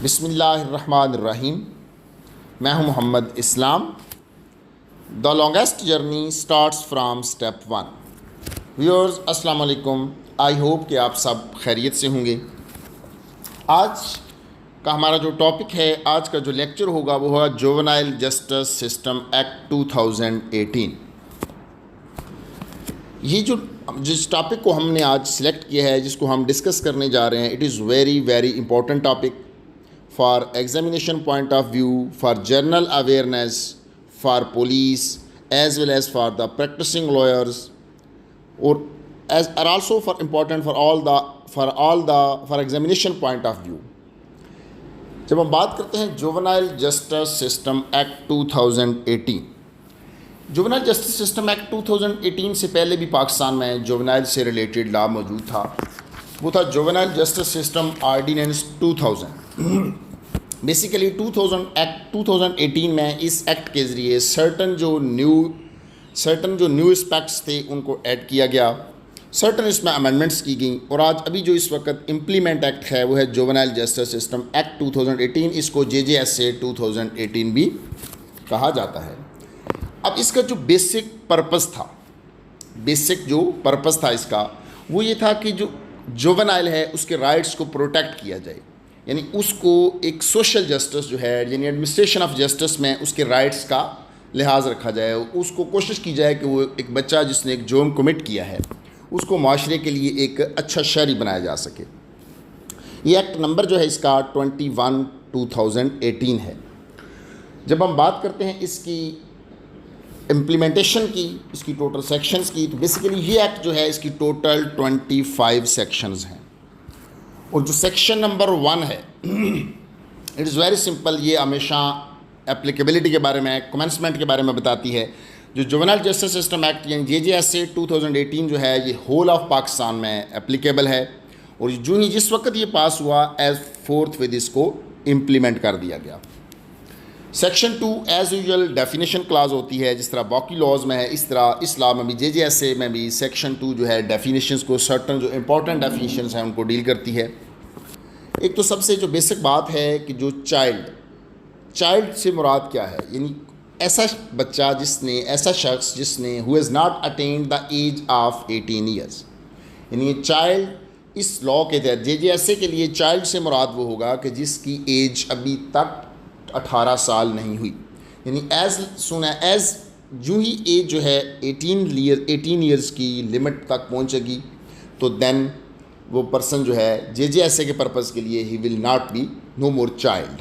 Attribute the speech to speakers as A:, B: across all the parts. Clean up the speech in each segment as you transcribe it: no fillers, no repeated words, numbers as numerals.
A: बिस्मिल्लाहिर्रहमानिर्रहीम। मैं हूं Mohammad Islam. The longest journey starts from step 1। Viewers अस्सलाम वालेकुम। आई होप कि आप सब खैरियत से होंगे। आज का हमारा जो टॉपिक है, आज का जो लेक्चर होगा वो है जुवेनाइल जस्टिस सिस्टम एक्ट 2018। ये जो जिस टॉपिक को हमने आज सिलेक्ट किया है, जिसको हम डिस्कस करने जा रहे हैं, it is very very important topic for examination point of view, for general awareness, for police, as well as for the practicing lawyers, or as are also for important for examination point of view. जब हम बात करते हैं juvenile justice system act 2018, juvenile justice system act 2018 से पहले भी पाकिस्तान में juvenile से रिलेटेड लॉ मौजूद था। वो था juvenile justice system ordinance 2000। Basically 2018 में इस एक्ट के ज़रिए सर्टन जो न्यू एस्पेक्ट्स थे उनको ऐड किया गया, सर्टन इसमें अमेंडमेंट्स की गई, और आज अभी जो इस वक्त इम्प्लीमेंट एक्ट है वो है जुवेनाइल जस्टिस सिस्टम एक्ट 2018। इसको JJSA 2018 भी कहा जाता है। अब इसका जो बेसिक पर्पस था इसका, वो ये था कि जो जुवेनाइल है उसके राइट्स को प्रोटेक्ट किया जाए, यानी उसको एक सोशल जस्टिस जो है, यानी एडमिनिस्ट्रेशन ऑफ जस्टिस में उसके राइट्स का लिहाज रखा जाए। उसको कोशिश की जाए कि वो एक बच्चा जिसने एक जुर्म कमिट किया है उसको माशरे के लिए एक अच्छा शहरी बनाया जा सके। ये एक्ट नंबर जो है इसका 21/2018 है। जब हम बात करते हैं इसकी इम्प्लीमेंटेशन की, इसकी टोटल सेक्शंस की, तो बेसिकली ये एक्ट जो है इसकी टोटल 25 सेक्शंस हैं। और जो सेक्शन नंबर 1 है, इट इज़ वेरी सिंपल। ये हमेशा एप्लीकेबिलिटी के बारे में, कमेंसमेंट के बारे में बताती है। जो जुवेनाइल जस्टिस सिस्टम एक्ट यानी JJSA 2018 जो है ये होल ऑफ पाकिस्तान में एप्लीकेबल है, और जो ही जिस वक्त ये पास हुआ एज फोर्थ विद इसको इम्प्लीमेंट कर दिया गया। Section 2 as usual definition class होती है, जिस तरह बाकी लॉज में है इस तरह इस लॉ में भी JJSA में भी सेक्शन 2 जो है डेफिनेशंस को, सर्टन जो इंपॉर्टेंट डेफिनेशंस हैं उनको डील करती है। एक तो सबसे जो बेसिक बात है कि जो चाइल्ड से मुराद क्या है, यानी ऐसा बच्चा ऐसा शख्स जिसने who has not attend the age of 18 years, यानी ये चाइल्ड इस लॉ के तहत JJSA के लिए चाइल्ड से मुराद वो होगा कि जिसकी एज अभी तक 18 साल नहीं हुई, यानी एज जो ही एज जो है 18 ईयर्स की लिमिट तक पहुंचेगी तो देन वो पर्सन जो है JJSA के पर्पज़ के लिए he will not be no more child.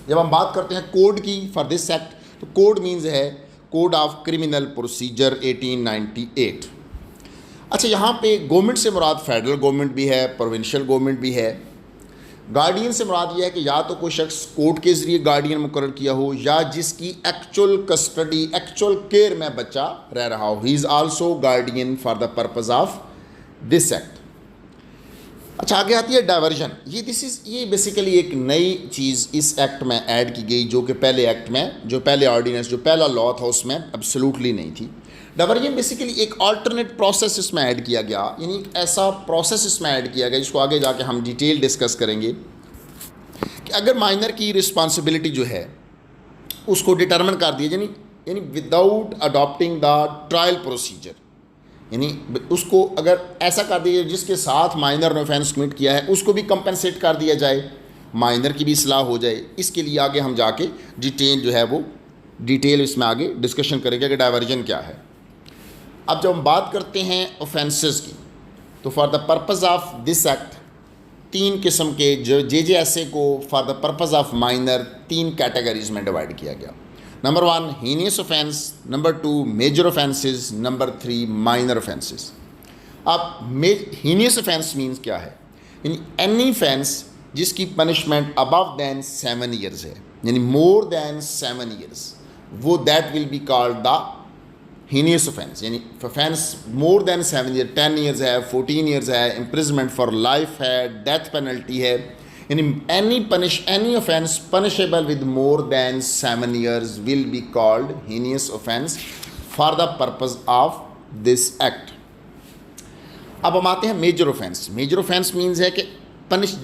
A: जब हम बात करते हैं कोड की फॉर दिस एक्ट, तो कोड मीन्स है कोड ऑफ क्रिमिनल प्रोसीजर 1898। अच्छा, यहाँ पे गवर्नमेंट से मुराद फेडरल गवर्नमेंट भी है, प्रोविंशियल गवर्नमेंट भी है। गार्डियन से मुराद यह है कि या तो कोई शख्स कोर्ट के ज़रिए गार्डियन मुकर्रर किया हो, या जिसकी एक्चुअल कस्टडी, एक्चुअल केयर में बच्चा रह रहा हो, he is also guardian for the purpose of this act. अच्छा, आगे आती है डाइवर्जन। ये बेसिकली एक नई चीज़ इस एक्ट में ऐड की गई, जो कि पहले एक्ट में, जो पहले ऑर्डिनेंस, जो पहला लॉ था उसमें एब्सोल्युटली नहीं थी। डाइवर्जन बेसिकली एक अल्टरनेट प्रोसेस इसमें ऐड किया गया, यानी एक ऐसा प्रोसेस इसमें ऐड किया गया जिसको आगे जाके हम डिटेल डिस्कस करेंगे कि अगर माइनर की रिस्पॉन्सिबिलिटी जो है उसको डिटरमिन कर दिया, यानी without adopting the trial procedure, यानी उसको अगर ऐसा कर दिया जिसके साथ माइनर ने ऑफेंस कमिट किया है उसको भी कंपनसेट कर दिया जाए, माइनर की भी इस्लाह हो जाए। इसके लिए आगे हम जाके डिटेल जो है वो डिटेल इसमें आगे डिस्कशन करेंगे कि डाइवर्जन क्या है। अब जब हम बात करते हैं ऑफेंसेस की, तो for the purpose of this act 3 किस्म के जो JJSA को for the purpose of minor 3 categories में डिवाइड किया गया। Number 1 heinous offence, number 2 major offences, number 3 minor offences. अब हीनियस ऑफेंस मीन्स क्या है, यानी एनी ऑफेंस जिसकी पनिशमेंट अबव दैन 7 ईयर्स है, यानी मोर दैन 7 ईयर्स, वो that will be called the heinous offence. यानी ऑफेंस मोर दैन 7 ईयर, 10 ईयर्स है, 14 ईयर्स है, इम्प्रिजमेंट फॉर लाइफ है, डेथ पेनल्टी है, यानी any offence punishable with more than 7 years will be called heinous offence for the purpose of this act. अब हम आते हैं major offence. Major offence means है कि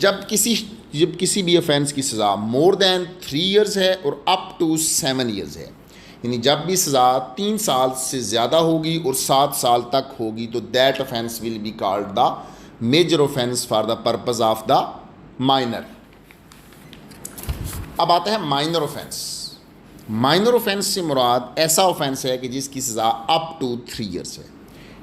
A: जब किसी कि जब किसी भी ऑफेंस की सज़ा मोर दैन 3 ईयर्स है और अप टू 7 ईयर्स है, यानी जब भी सज़ा 3 साल से ज़्यादा होगी और 7 साल तक होगी तो that offence will be called the major offence for the purpose of the minor. अब आता है माइनर ऑफेंस। माइनर ऑफेंस से मुराद ऐसा ऑफेंस है कि जिसकी सज़ा अप टू 3 ईयर्स है,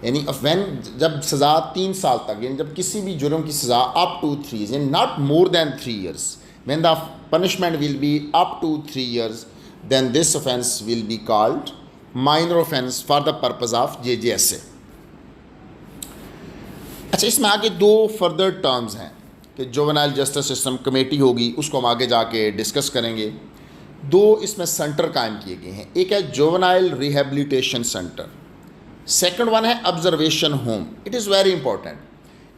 A: यानी व्हेन जब सज़ा 3 साल तक, यानी जब किसी भी जुर्म की सज़ा अप टू 3 ईयर्स यानी not more than 3 years, when the punishment will be up to 3 years then this offense will be called minor offense for the purpose of JJSA। अच्छा, इसमें आगे 2 फर्दर टर्म्स हैं कि जुवेनाइल जस्टिस सिस्टम कमेटी होगी, उसको हम आगे जाके डिस्कस करेंगे। 2 इसमें सेंटर कायम किए गए हैं, एक है juvenile rehabilitation centre, second one है observation home. It is very important,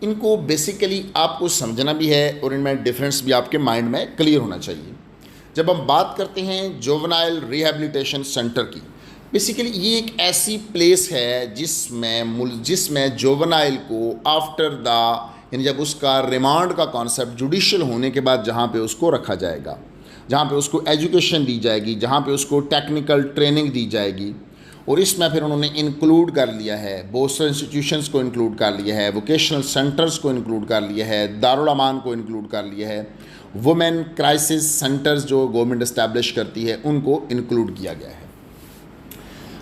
A: इनको बेसिकली आपको समझना भी है और इनमें डिफरेंस भी आपके माइंड में क्लियर होना चाहिए। जब हम बात करते हैं जुवेनाइल रिहेबिलिटेशन सेंटर की, बेसिकली ये एक ऐसी प्लेस है जिसमें जुवेनाइल को आफ्टर द, यानी जब उसका रिमांड का कॉन्सेप्ट जुडिशियल होने के बाद जहाँ पे उसको रखा जाएगा, जहाँ पे उसको एजुकेशन दी जाएगी, जहाँ पे उसको टेक्निकल ट्रेनिंग दी जाएगी। और इसमें फिर उन्होंने इंक्लूड कर लिया है बोस्टर इंस्टीट्यूशंस को इंक्लूड कर लिया है, वोकेशनल सेंटर्स को इंक्लूड कर लिया है, दारुल अमान को इंक्लूड कर लिया है, वुमेन क्राइसिस सेंटर्स जो गवर्नमेंट इस्टेब्लिश करती है उनको इंक्लूड किया गया है।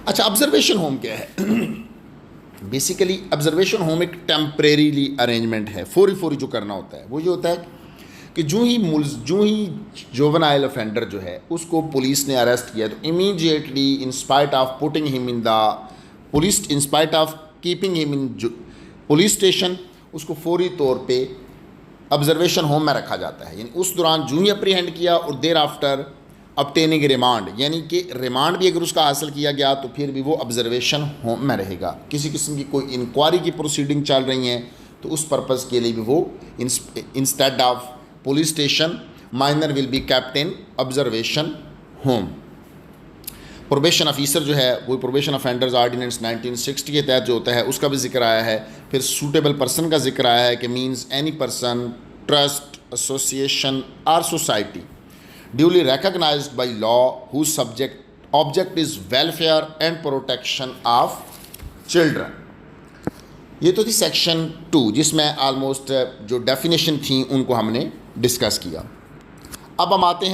A: अच्छा, ऑब्जर्वेशन होम क्या है? बेसिकली ऑब्जर्वेशन होम एक टेम्परेरीली अरेंजमेंट है, फौरी जो करना होता है वो ये होता है कि जो ही जुवेनाइल ऑफेंडर जो है उसको पुलिस ने अरेस्ट किया तो immediately in spite of putting him in the police, in spite of keeping him in police station, उसको फौरी तौर पे ऑब्जर्वेशन होम में रखा जाता है। यानी उस दौरान जो ही अप्रीहेंड किया और देर आफ्टर ऑब्टेनिंग रिमांड, यानी कि रिमांड भी अगर उसका हासिल किया गया तो फिर भी वो ऑब्जर्वेशन होम में रहेगा। किसी किस्म की कोई इंक्वायरी की प्रोसीडिंग चल रही है तो उस पर्पज़ के लिए भी वो instead of police station minor will be kept in observation home. Probation officer जो है वो प्रोबेशन ऑफेंडर्स ऑर्डिनेंस 1960 के तहत जो होता है उसका भी जिक्र आया है। फिर सूटेबल पर्सन का जिक्र आया है कि means any person, trust, association और society duly recognised by law whose object is welfare and protection of children. ये तो थी सेक्शन 2 जिसमें ऑलमोस्ट जो डेफिनेशन थी उनको हमने डिस्कस किया। अब हम आते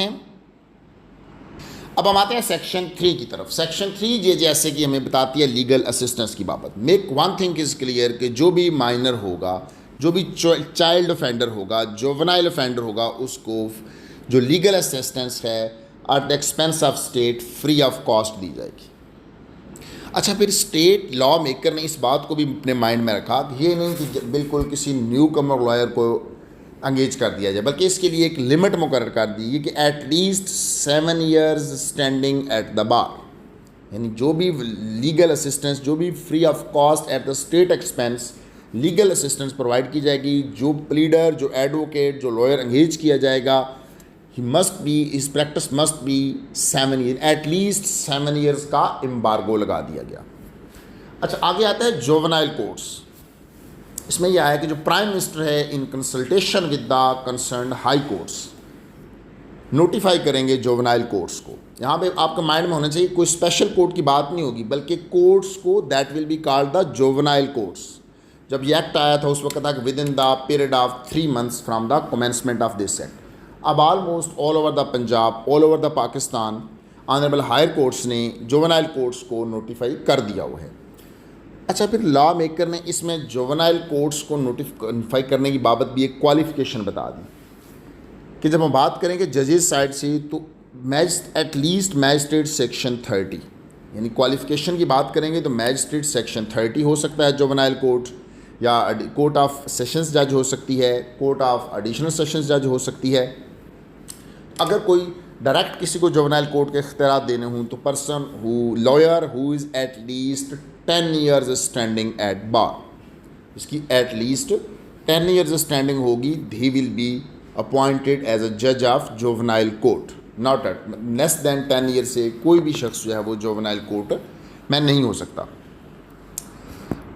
A: हैं सेक्शन 3 की तरफ। सेक्शन 3 ये जैसे कि हमें बताती है लीगल असिस्टेंस की बाबत। Make one thing is clear कि जो भी माइनर होगा, जो भी चाइल्ड ऑफेंडर होगा, जुवेनाइल ऑफेंडर होगा, उसको जो लीगल असिस्टेंस है at the expense of state free of cost दी जाएगी। अच्छा, फिर स्टेट लॉ मेकर ने इस बात को भी अपने माइंड में रखा कि ये नहीं कि बिल्कुल किसी न्यू कमर लॉयर को अंगेज कर दिया जाए, बल्कि इसके लिए एक लिमिट मुकर्रर कर दी है कि at least 7 years standing at the bar. यानी जो भी लीगल असिस्टेंस, जो भी free of cost at the state expense legal assistance provide की जाएगी, जो प्लीडर, जो एडवोकेट, जो लॉयर अंगेज किया जाएगा, he must be, his practice must be 7 year, at least 7 years का एम्बार्गो लगा दिया गया। अच्छा, आगे आता है जुवेनाइल कोर्ट्स। इसमें यह आया कि जो प्राइम मिनिस्टर है in consultation with the concerned high courts notify करेंगे जुवेनाइल कोर्ट्स को। यहाँ पे आपके माइंड में होना चाहिए कोई स्पेशल कोर्ट की बात नहीं होगी, बल्कि कोर्ट्स को that will be called the juvenile courts. जब ये एक्ट आया था उस वक्त था कि within the period of 3 months from the commencement of this act. अब almost all over the Punjab, all over the Pakistan honourable higher courts ने जुवेनाइल कोर्ट्स को नोटिफाई कर दिया हुआ है। अच्छा, फिर लॉ मेकर ने इसमें जुवेनाइल कोर्ट्स को नोटिफाई करने की बाबत भी एक क्वालिफिकेशन बता दी कि जब हम बात करेंगे जजेस साइड से तो एटलीस्ट मैजिस्ट्रेट सेक्शन 30, यानी क्वालिफिकेशन की बात करेंगे तो मैजिस्ट्रेट सेक्शन 30 हो सकता है जुवेनाइल कोर्ट, या कोर्ट ऑफ सेशंस जज हो सकती है, कोर्ट ऑफ एडिशनल सेशंस जज हो सकती है। अगर कोई डायरेक्ट किसी को जुवेनाइल कोर्ट के इख्तियार देने हों तो person lawyer who is at least 10 years standing at bar, इसकी एट लीस्ट 10 ईयर्स स्टैंडिंग होगी, he will be appointed as a जज of juvenile court. Not at less than 10 year से कोई भी शख्स जो है वो जुवेनाइल कोर्ट में नहीं हो सकता।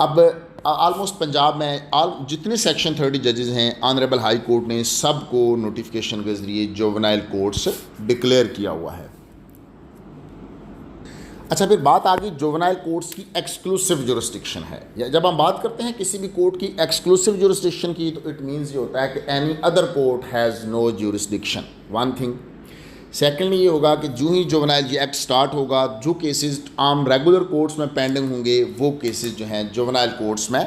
A: अब ऑलमोस्ट पंजाब में जितने सेक्शन 30 जजेस हैं, ऑनरेबल हाई कोर्ट ने सबको नोटिफिकेशन के ज़रिए जुवेनाइल कोर्ट्स डिक्लेयर किया हुआ है। अच्छा, फिर बात आ गई जुवेनाइल कोर्ट्स की एक्सक्लूसिव जुरिस्डिक्शन है। या जब हम बात करते हैं किसी भी कोर्ट की एक्सक्लूसिव जुरिस्डिक्शन की, तो इट मीन्स ये होता है कि any other court has no jurisdiction, one thing. Secondly ये होगा कि जो ही जुवेनाइल ये एक्ट स्टार्ट होगा, जो केसेस आम रेगुलर कोर्ट्स में पेंडिंग होंगे वो केसेस जो हैं जुवेनाइल कोर्ट्स में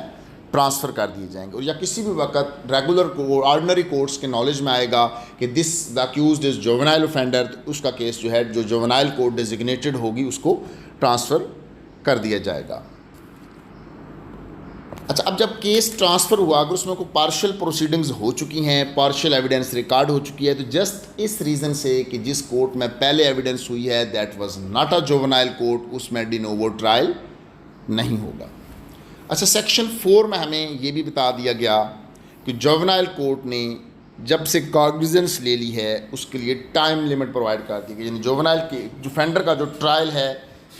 A: ट्रांसफ़र कर दिए जाएंगे। और या किसी भी वक्त रेगुलर ऑर्डिनरी कोर्ट्स के नॉलेज में आएगा कि this the accused is juvenile offender, तो उसका केस जो है जो जुवेनाइल कोर्ट डेजिग्नेटेड होगी उसको ट्रांसफ़र कर दिया जाएगा। अच्छा, अब जब केस ट्रांसफ़र हुआ, अगर उसमें कोई पार्शियल प्रोसीडिंग्स हो चुकी हैं, पार्शियल एविडेंस रिकॉर्ड हो चुकी है, तो जस्ट इस रीज़न से कि जिस कोर्ट में पहले एविडेंस हुई है that was not a juvenile court, उसमें डी नोवो ट्रायल नहीं होगा। अच्छा, सेक्शन 4 में हमें ये भी बता दिया गया कि जुवेनाइल कोर्ट ने जब से कॉग्निजेंस ले ली है उसके लिए टाइम लिमिट प्रोवाइड कर दी गई, यानी जुवेनाइल के ऑफेंडर का जो ट्रायल है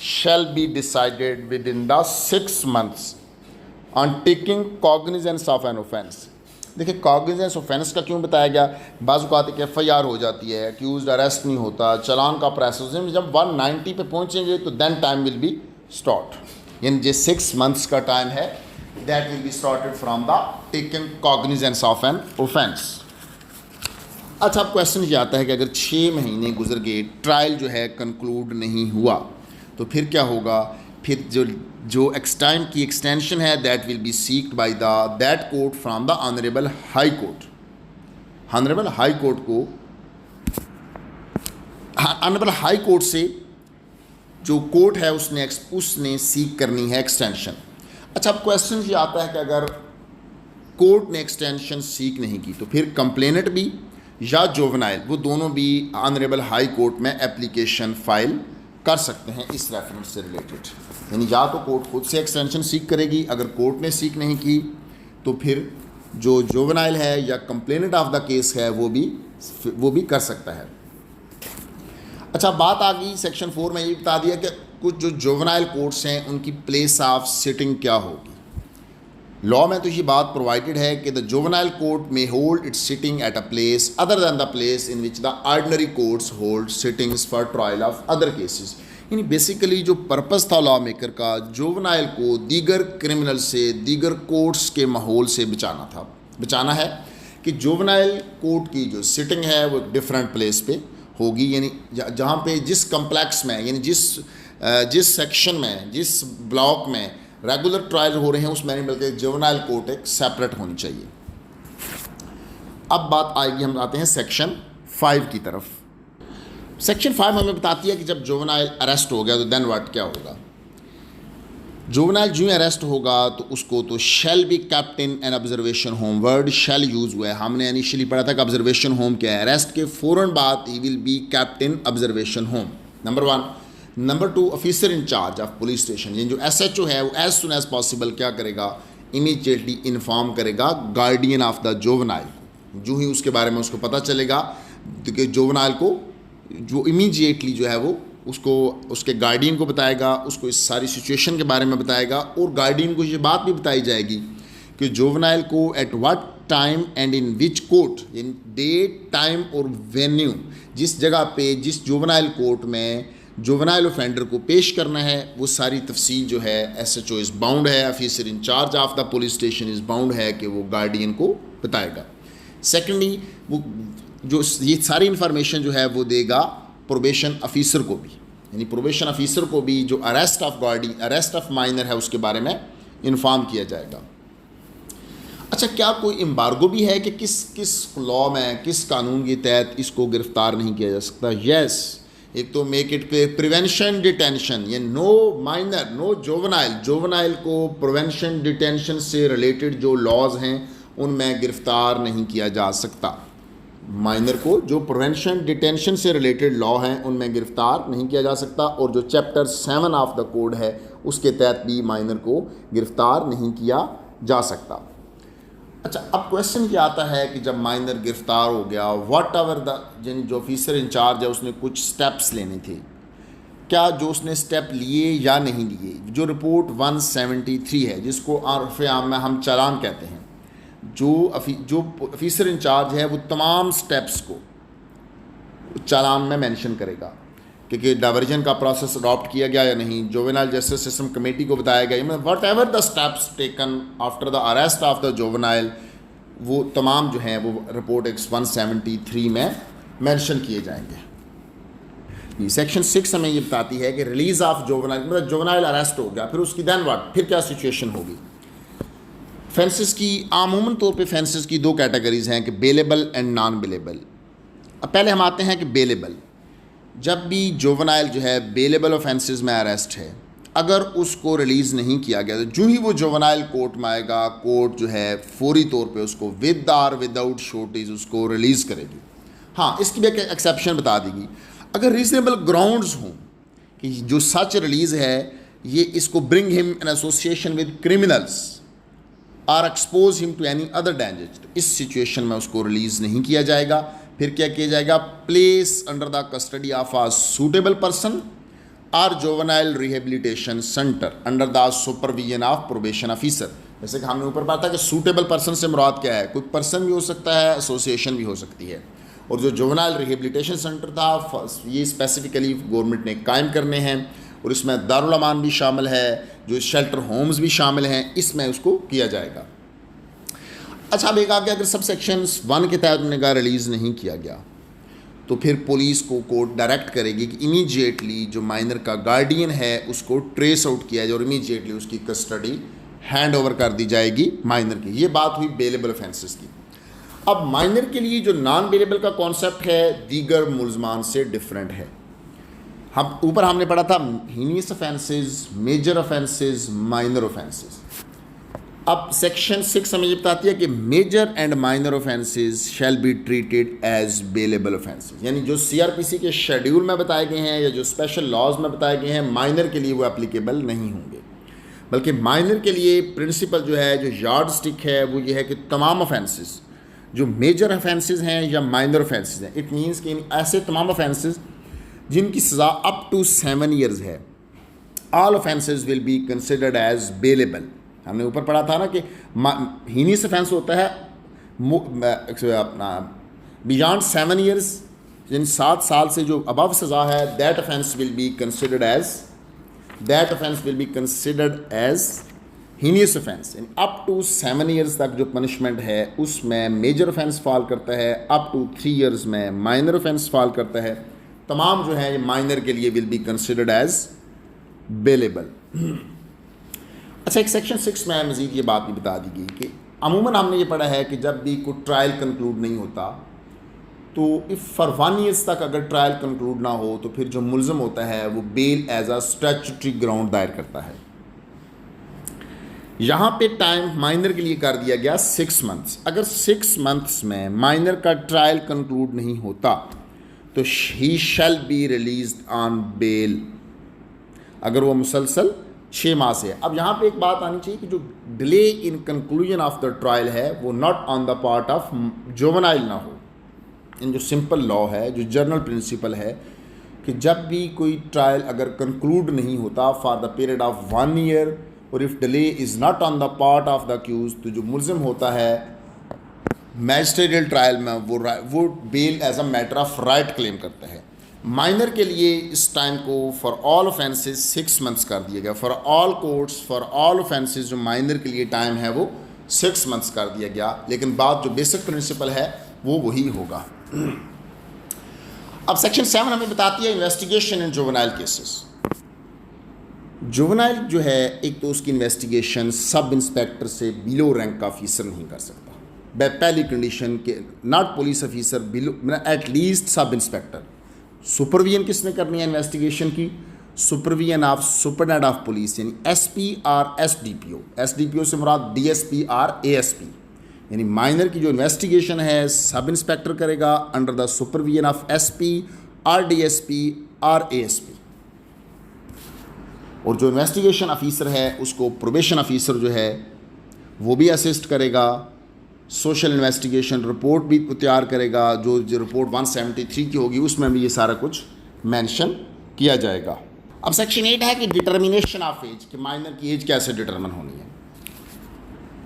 A: shall be decided with in the 6 months on taking cognizance of an offence. देखिए, कॉग्निजेंस ऑफेंस का क्यों बताया गया? बाज़ औक़ात एक FIR हो जाती है, अक्यूज़ अरेस्ट नहीं होता, चलान का प्रोसेस जब 190 पे पहुँचेंगे तो then time will be start, यानी जो 6 months का टाइम है that will be started from the taking cognizance of an offence. अच्छा, अब क्वेश्चन ये आता है कि अगर 6 महीने गुजर गए, ट्रायल जो है कंक्लूड नहीं हुआ, तो फिर क्या होगा? फिर जो टाइम की एक्सटेंशन है that will B सीक्ड by that court from the honourable high court. Honourable high court को ऑनरेबल हाई कोर्ट से जो कोर्ट है उसने सीक करनी है एक्सटेंशन। अच्छा, अब क्वेश्चन ये आता है कि अगर कोर्ट ने एक्सटेंशन सीक नहीं की तो फिर कंप्लेनेंट भी या जुवेनाइल वो दोनों भी ऑनरेबल हाई कोर्ट में एप्लीकेशन फाइल कर सकते हैं इस रेफरेंस से रिलेटेड, यानी या तो कोर्ट खुद से एक्सटेंशन सीक करेगी, अगर कोर्ट ने सीक नहीं की तो फिर जो जुवेनाइल है या कंप्लेनेंट ऑफ द केस है वो भी कर सकता है। अच्छा, बात आ गई सेक्शन 4 में ये बता दिया कि कुछ जो जुवेनाइल कोर्ट्स हैं उनकी प्लेस ऑफ सिटिंग क्या होगी। लॉ में तो ये बात प्रोवाइडेड है कि द जुवेनाइल कोर्ट में hold it's sitting at a place other than the place in which the ordinary courts hold sittings for trial of other cases. यानी बेसिकली जो पर्पस था लॉ मेकर का, जुवेनाइल को दीगर criminal से, दीगर courts के माहौल से बचाना है कि जुवेनाइल कोर्ट की जो सिटिंग है वो एक डिफरेंट प्लेस पे होगी, यानी जहाँ पे जिस कम्प्लेक्स में, यानी जिस सेक्शन में, जिस ब्लॉक में रेगुलर ट्रायल हो रहे हैं उसमें नहीं, बल्कि जुवेनाइल कोर्ट एक सेपरेट होनी चाहिए। अब बात आएगी, हम आते हैं सेक्शन 5 की तरफ। सेक्शन 5 हमें बताती है कि जब जुवेनाइल अरेस्ट हो गया तो देन व्हाट क्या होगा। जुवेनाइल जो अरेस्ट होगा तो उसको तो shall be kept in an observation home, word shall use हुआ है। हमने इनिशियली पढ़ा था कि ऑब्जर्वेशन होम क्या है, अरेस्ट के फ़ौरन बाद ही will B kept in observation home, number 1। Number 2, officer in charge of police station, यानी जो SHO है वो एज सुन एज पॉसिबल क्या करेगा, इमीडिएटली इन्फॉर्म करेगा गार्डियन ऑफ द जुवेनाइल। जो ही उसके बारे में उसको पता चलेगा कि जुवेनाइल को जो इमीडिएटली जो है वो उसको उसके गार्डियन को बताएगा, उसको इस सारी सिचुएशन के बारे में बताएगा, और गार्डियन को ये बात भी बताई जाएगी कि जुवेनाइल को at what time and in which court, in date, time और वेन्यू, जिस जगह पे जिस जुवेनाइल कोर्ट में जुवेनाइल ऑफेंडर को पेश करना है वो सारी तफसील जो है SHO इज़ बाउंड है, officer in charge of the police station is bound है कि वो गार्डियन को बताएगा। सेकेंडली, वो जो ये सारी इन्फॉर्मेशन जो है वो देगा प्रोबेशन ऑफिसर को भी, यानी प्रोबेशन ऑफिसर को भी जो अरेस्ट ऑफ माइनर है उसके बारे में इन्फॉर्म किया जाएगा। अच्छा, क्या कोई एम्बार्गो भी है कि किस लॉ में, किस कानून के तहत इसको गिरफ्तार नहीं किया जा सकता? यस, एक तो मेक इट प्रिवेंशन डिटेंशन, ये नो माइनर, नो जुवेनाइल को प्रिवेंशन डिटेंशन से रिलेटेड जो लॉज हैं उनमें गिरफ्तार नहीं किया जा सकता। माइनर को जो प्रिवेंशन डिटेंशन से रिलेटेड लॉ हैं उनमें गिरफ्तार नहीं किया जा सकता, और जो चैप्टर 7 ऑफ द कोड है उसके तहत भी माइनर को गिरफ्तार नहीं किया जा सकता। अच्छा, अब क्वेश्चन ये आता है कि जब माइनर गिरफ्तार हो गया, व्हाट एवर द जो ऑफिसर इंचार्ज है उसने कुछ स्टेप्स लेने थे, क्या जो उसने स्टेप लिए या नहीं लिए, जो रिपोर्ट 173 है जिसको आर्फ आम में हम चालान कहते हैं, जो ऑफिसर इंचार्ज है वो तमाम स्टेप्स को चालान में मेंशन करेगा कि डाइवर्जन का प्रोसेस अडॉप्ट किया गया या नहीं, जुवेनाइल जस्टिस सिस्टम कमेटी को बताया गया, what ever the steps taken after the arrest of the juvenile, वो तमाम जो हैं वो रिपोर्ट 173 में मेंशन किए जाएंगे। सेक्शन 6 हमें ये बताती है कि रिलीज़ ऑफ जुवेनाइल, मतलब जुवेनाइल अरेस्ट हो गया, फिर उसकी देन व्हाट, फिर क्या सिचुएशन होगी। फेंसेस की आमूमन तौर पे फेंसेस की दो कैटेगरीज हैं कि बेलेबल एंड नॉन बेलेबल। अब पहले हम आते हैं कि बेलेबल, जब भी जुवेनाइल जो है बेलेबल ऑफेंसेस में अरेस्ट है, अगर उसको रिलीज़ नहीं किया गया तो जो ही वो जुवेनाइल कोर्ट में आएगा, कोर्ट जो है फौरी तौर पे उसको विद और विदाउट शॉर्टेज उसको रिलीज़ करेगी। हाँ, इसकी भी एक एक्सेप्शन बता देगी, अगर रीजनेबल ग्राउंड्स हों कि जो सच रिलीज़ है ये इसको bring him in association with criminals और expose him to any other danger, तो इस सिचुएशन में उसको रिलीज़ नहीं किया जाएगा। फिर क्या किया जाएगा, place under the custody of a suitable person और juvenile rehabilitation centre under the supervision of probation officer. जैसे कि हमने ऊपर बात था कि सूटेबल पर्सन से मुराद क्या है, कोई पर्सन भी हो सकता है, एसोसिएशन भी हो सकती है। और जो जुवेनाइल रिहेबिलिटेशन सेंटर था ये स्पेसिफिकली गवर्नमेंट ने कायम करने हैं और इसमें दारुल अमान भी शामिल है, जो शेल्टर होम्स भी शामिल हैं, इसमें उसको किया जाएगा। अच्छा, अब एक आ गया, अगर सब सेक्शन 1 के तहत उन्होंने कहा रिलीज़ नहीं किया गया तो फिर पुलिस को कोर्ट डायरेक्ट करेगी कि इमीडिएटली जो माइनर का गार्डियन है उसको ट्रेस आउट किया जाए और इमीडिएटली उसकी कस्टडी हैंड ओवर कर दी जाएगी माइनर की। ये बात हुई बेलेबल ऑफेंसेस की। अब माइनर के लिए जो नॉन बेलेबल का कॉन्सेप्ट है दीगर मुल्ज़मान से डिफरेंट है। हम ऊपर हमने पढ़ा था heinous offences, major offences, minor offences. अब सेक्शन 6 हमें ये बताती है कि major and minor offences shall be treated as bailable offences, यानी जो सीआरपीसी के शेड्यूल में बताए गए हैं या जो स्पेशल लॉज में बताए गए हैं माइनर के लिए वो एप्लीकेबल नहीं होंगे, बल्कि माइनर के लिए प्रिंसिपल जो है, जो यार्ड स्टिक है, वो ये है कि तमाम ऑफेंसेस जो मेजर ऑफेंसेस हैं या माइनर ऑफेंसेस हैं, इट मीन्स कि ऐसे तमाम ऑफेंसेस जिनकी सज़ा अप टू 7 ईयर्स है, all offences will be considered as bailable. हमने ऊपर पढ़ा था ना कि हीनियस ऑफेंस होता है अपना बियॉन्ड 7 ईयर्स, यानी 7 साल से जो अबव सज़ा है, that offence will be considered as heinous offence. यानी अप टू 7 ईयर्स तक जो पनिशमेंट है उसमें मेजर ऑफेंस फॉल करता है, अप टू 3 ईयर्स में माइनर ऑफेंस फॉल करता है। तमाम जो है ये माइनर के लिए will be considered as bailable. अच्छा, एक सेक्शन 6 में मज़ीद ये बात भी बता दी गई कि अमूमन हमने ये पढ़ा है कि जब भी कोई ट्रायल कंक्लूड नहीं होता तो इफ़ फॉर 1 ईयर्स तक अगर ट्रायल कंक्लूड ना हो तो फिर जो मुल्ज़म होता है वो bail as a statutory ground दायर करता है। यहाँ पे टाइम माइनर के लिए कर दिया गया 6 मंथ्स। अगर 6 मंथ्स में माइनर का ट्रायल कंक्लूड नहीं होता तो he shall be released on bail, अगर वो मुसलसल 6 माह से है। अब यहाँ पे एक बात आनी चाहिए कि जो delay in conclusion of the trial है वो not on the part of juvenile ना हो। इन जो सिंपल लॉ है, जो जर्नल प्रिंसिपल है कि जब भी कोई ट्रायल अगर कंक्लूड नहीं होता for the period of 1 year और if delay is not on the part of the accused, तो जो मुल्ज़िम होता है मैजिस्ट्रेटियल ट्रायल में वो bail as a matter of right claim करता है। माइनर के लिए इस टाइम को फॉर ऑल ऑफेंसेस 6 मंथ्स कर दिया गया। For all courts, for all offences जो माइनर के लिए टाइम है वो 6 मंथ्स कर दिया गया, लेकिन बात जो बेसिक प्रिंसिपल है वो वही होगा। अब सेक्शन 7 हमें बताती है investigation in juvenile cases. Juvenile जो है, एक तो उसकी इन्वेस्टिगेशन सब इंस्पेक्टर से बिलो रैंक का ऑफिसर नहीं कर सकता। पहली कंडीशन के not police officer, below at least sub inspector. Supervision किसने करनी है इन्वेस्टिगेशन की? Supervision of superintendent of police, यानी एसपी और एसडीपीओ। एसडीपीओ से मुराद डीएसपी और एएसपी। यानी माइनर की जो इन्वेस्टिगेशन है सब इंस्पेक्टर करेगा under the supervision of SP और डीएसपी और एएसपी। और जो इन्वेस्टिगेशन ऑफिसर है उसको प्रोबेशन ऑफिसर जो है वो भी असिस्ट करेगा। सोशल इन्वेस्टिगेशन रिपोर्ट भी तैयार करेगा, जो रिपोर्ट 173 की होगी उसमें भी ये सारा कुछ मेंशन किया जाएगा। अब सेक्शन 8 है कि डिटर्मिनेशन ऑफ एज, कि माइनर की एज कैसे डिटरमिन होनी है।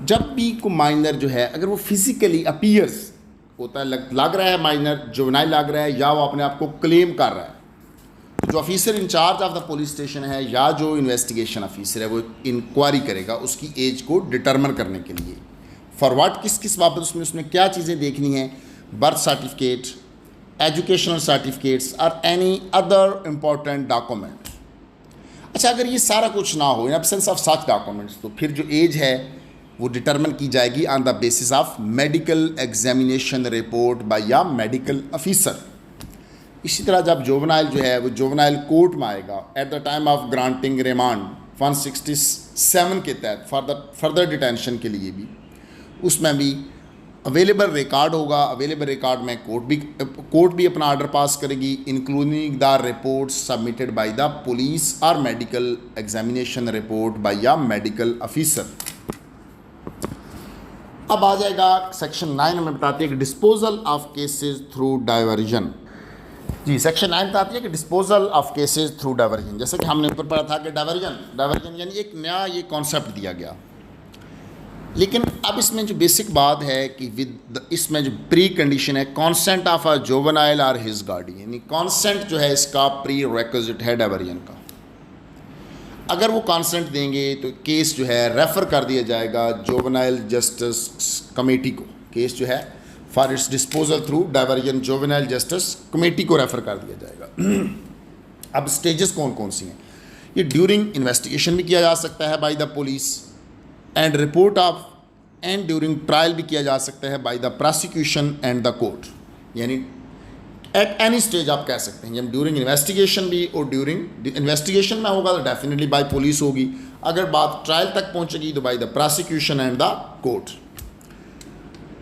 A: जब भी को माइनर जो है अगर वो फिजिकली अपीयर्स होता है, लग रहा है माइनर जुवेनाइल लग रहा है, या वो अपने आप को क्लेम कर रहा है, जो officer in-charge of the police station है या जो इन्वेस्टिगेशन ऑफिसर है वो इंक्वायरी करेगा उसकी एज को डिटरमिन करने के लिए। फॉर व्हाट, किस किस बाबत उसमें क्या चीज़ें देखनी है, बर्थ सर्टिफिकेट, एजुकेशनल सर्टिफिकेट्स और एनी अदर इम्पॉर्टेंट डॉक्यूमेंट। अच्छा, अगर ये सारा कुछ ना हो, in absence of such documents, तो फिर जो एज है वो डिटरमिन की जाएगी on the basis of medical examination report by या मेडिकल ऑफिसर। इसी तरह जब जुवेनाइल जो है वो जुवेनाइल कोर्ट में आएगा at the time of granting remand 167 के तहत फर्दर डिटेंशन के लिए भी, उसमें भी अवेलेबल रिकॉर्ड होगा। अवेलेबल रिकॉर्ड में कोर्ट भी अपना ऑर्डर पास करेगी, including the report submitted by the police और मेडिकल एग्जामिनेशन रिपोर्ट बाय या मेडिकल ऑफिसर। अब आ जाएगा सेक्शन 9 में बताती है कि disposal of cases through diversion. जी, सेक्शन 9 बताती है कि disposal of cases through diversion. जैसे कि हमने ऊपर पढ़ा था कि डाइवर्जन यानी एक नया ये कॉन्सेप्ट दिया गया, लेकिन अब इसमें जो बेसिक बात है कि इसमें जो प्री कंडीशन है कॉन्सेंट ऑफ अ जुवेनाइल और हिज गार्डियन, यानी कॉन्सेंट जो है इसका प्री रिक्विजिट है डाइवर्जन का। अगर वो कॉन्सेंट देंगे तो केस जो है रेफ़र कर दिया जाएगा जुवेनाइल जस्टिस कमेटी को। केस जो है for its disposal through diversion juvenile justice committee को रेफ़र कर दिया जाएगा। अब स्टेजेस कौन कौन सी हैं, ये ड्यूरिंग इन्वेस्टिगेशन भी किया जा सकता है bye the police and report of, and during trial भी किया जा सकता है by the prosecution and the court, यानी एट एनी स्टेज आप कह सकते हैं। जब ड्यूरिंग इन्वेस्टिगेशन भी, और ड्यूरिंग इन्वेस्टिगेशन में होगा तो डेफिनेटली बाय पुलिस होगी, अगर बात ट्रायल तक पहुंचेगी तो by the prosecution and the court.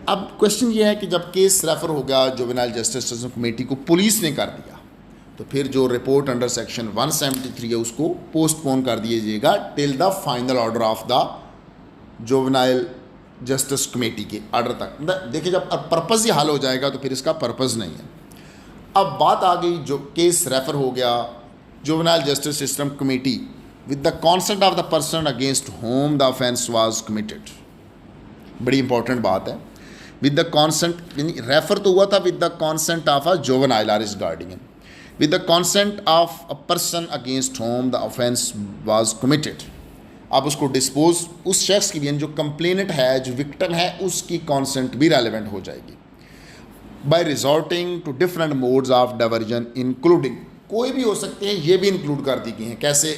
A: अब क्वेश्चन ये है कि जब केस रेफर हो गया जुवेनाइल जस्टिस कमेटी को, पुलिस ने कर दिया, तो फिर जो रिपोर्ट अंडर सेक्शन 173 है उसको पोस्टपोन कर दीजिएगा till the final order of the juvenile justice committee के ऑर्डर तक। देखिए, जब पर्पज़ ही हल हो जाएगा तो फिर इसका पर्पज़ नहीं है। अब बात आ गई, जो केस रेफर हो गया juvenile justice system committee with the consent of the person against whom the offence was committed. बड़ी इंपॉर्टेंट बात है, विद द कॉन्सेंट, यानी रेफर तो हुआ था with the consent of a juvenile और his guardian, with the consent of a person against whom the offence was committed. अब उसको डिस्पोज उस शख्स की भी, जो कंप्लेनेंट है, जो विक्टिम है, उसकी कॉन्सेंट भी रेलिवेंट हो जाएगी by resorting to different modes of diversion including, कोई भी हो सकते हैं, ये भी इंक्लूड कर दी गई हैं। कैसे?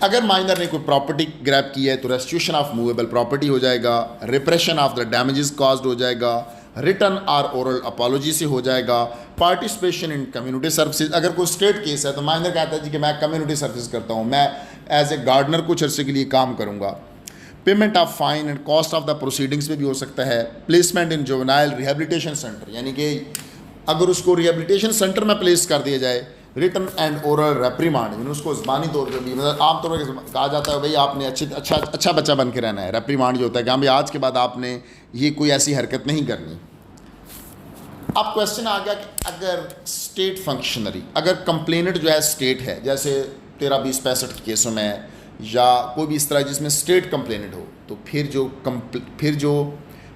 A: अगर माइनर ने कोई प्रॉपर्टी ग्रैब की है तो रेस्टिट्यूशन ऑफ मूवेबल प्रॉपर्टी हो जाएगा, repression of the damages caused हो जाएगा, रिटर्न और ओरल अपॉलॉजी से हो जाएगा, पार्टिसिपेशन इन कम्युनिटी सर्विसेज। अगर कोई स्टेट केस है तो माइनर कहता है जी कि मैं कम्युनिटी सर्विस करता हूँ, मैं एज ए गार्डनर कुछ अर्से के लिए काम करूँगा। Payment of fine and cost of the proceedings में भी हो सकता है। प्लेसमेंट इन जुवेनाइल रिहेबिलिटेशन सेंटर, यानी कि अगर उसको रिहेबिलिटेशन सेंटर में प्लेस कर दिया जाए। रिटर्न एंड ओरल रेप्रीमांड, यानी उसको ज़बानी तौर पर भी, मतलब आमतौर पर कहा जाता है भाई आपने अच्छा बच्चा बन के रहना है। रेप्रीमांड जो होता है कि हाँ भाई आज के बाद आपने ये कोई ऐसी हरकत नहीं करनी। अब क्वेश्चन आ गया कि अगर स्टेट फंक्शनरी, अगर कंप्लेनेंट जो है स्टेट है, जैसे 13-20-65 के केसों में या कोई भी इस तरह जिसमें स्टेट कंप्लेनेंट हो, तो फिर जो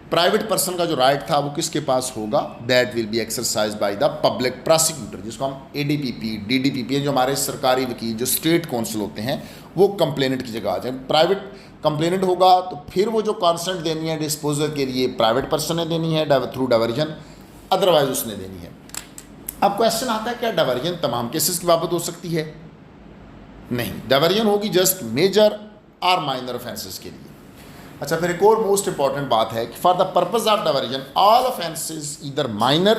A: प्राइवेट पर्सन का जो राइट था वो किसके पास होगा? That will be exercise by the public prosecutor, जिसको हम ADPP, DDPP, जो हमारे सरकारी वकील जो स्टेट काउंसिल होते हैं वो कंप्लेनेंट की जगह आ जाए। प्राइवेट कंप्लेनेंट होगा तो फिर वो जो कॉन्सेंट देनी है डिस्पोजल के लिए प्राइवेट पर्सन ने देनी है थ्रू डाइवर्जन, अदरवाइज उसने देनी है। अब क्वेश्चन आता है क्या डाइवर्जन तमाम केसेस की बाबत हो सकती है? नहीं, डाइवर्जन होगी जस्ट मेजर और माइनर ऑफेंसेस के लिए। अच्छा, फिर एक और मोस्ट इंपॉर्टेंट बात है कि for the purpose of diversion all offences either minor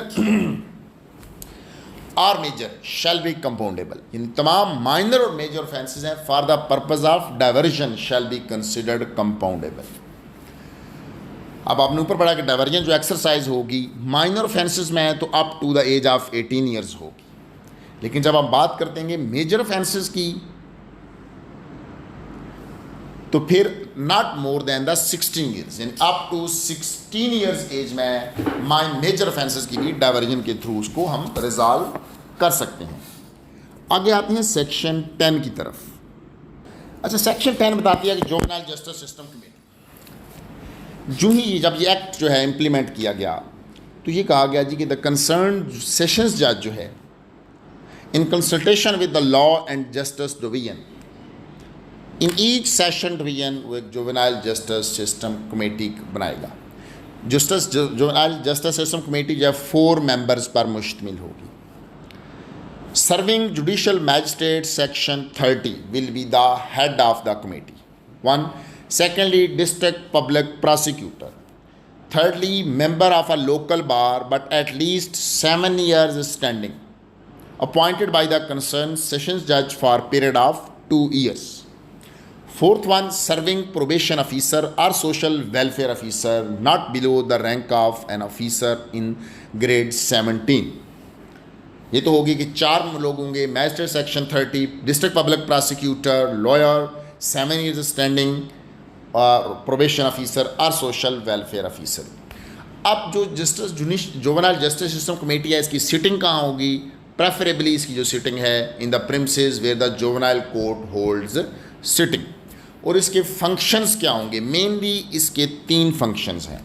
A: और मेजर शैल बी कंपाउंडेबल, यानी तमाम माइनर और मेजर ऑफेंसेस हैं for the purpose of diversion shall be considered compoundable. अब आपने ऊपर पढ़ा कि डाइवर्जन जो एक्सरसाइज होगी माइनर ऑफेंसेस में है तो up to the age of 18 years होगी, लेकिन जब हम बात करते हैं मेजर ऑफेंसेस की तो फिर not more than the 16 years, यानी अप टू 16 ईयर्स एज में मेजर ऑफेंसेस की भी डाइवर्जन के थ्रू उसको हम रिजॉल्व कर सकते हैं। आगे आते हैं सेक्शन 10 की तरफ। अच्छा, सेक्शन 10 बताती है कि जुवेनाइल जस्टिस सिस्टम कमेटी, जो ही जब ये एक्ट जो है इम्प्लीमेंट किया गया तो ये कहा गया जी कि द कंसर्न सेशंस जज जो है in consultation with the law and justice division in each session division वो एक जुवेनाइल जस्टिस सिस्टम कमेटी बनाएगा। जुवेनाइल जस्टिस सिस्टम कमेटी जो है 4 मेंबर्स पर मुश्तमिल होगी। Serving judicial magistrate section 30 will be the head of the committee 1. Secondly, district public prosecutor. Thirdly, member of a local bar but at least 7 years standing, appointed by the concerned sessions judge for period of 2 years. Fourth one, serving probation officer or social welfare officer not below the rank of an officer in grade 17. ये तो होगी कि 4 लोग होंगे, magistrate section 30, district public prosecutor, lawyer, 7 years standing, probation officer और social welfare officer. अब जो juvenile justice system committee है, इसकी सिटिंग कहाँ होगी? प्रेफरेबली इसकी जो सिटिंग है in the premises where the juvenile court holds sitting. और इसके फंक्शंस क्या होंगे? मेनली इसके 3 फंक्शंस हैं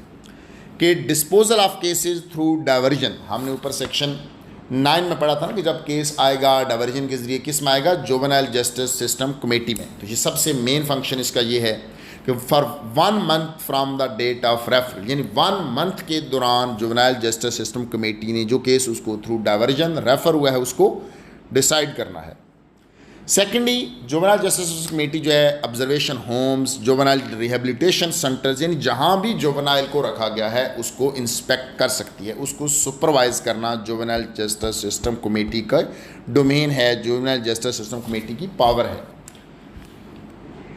A: कि disposal of cases through diversion. हमने ऊपर सेक्शन 9 में पढ़ा था ना कि जब केस आएगा डाइवर्जन के ज़रिए किस में आएगा? जुवेनाइल जस्टिस सिस्टम कमेटी में। तो ये सबसे मेन फंक्शन इसका ये है कि for 1 month from the date of referral, यानी 1 month के दौरान जुवेनाइल जस्टिस सिस्टम कमेटी ने जो केस उसको थ्रू डाइवर्जन रेफर हुआ है उसको डिसाइड करना है। Secondly, juvenile justice system committee जो है observation homes, juvenile rehabilitation centres, यानी जहाँ भी जुवेनाइल को रखा गया है उसको इंस्पेक्ट कर सकती है, उसको सुपरवाइज करना जुवेनाइल जस्टिस सिस्टम कमेटी का डोमेन है, जुवेनाइल जस्टिस सिस्टम कमेटी की पावर है।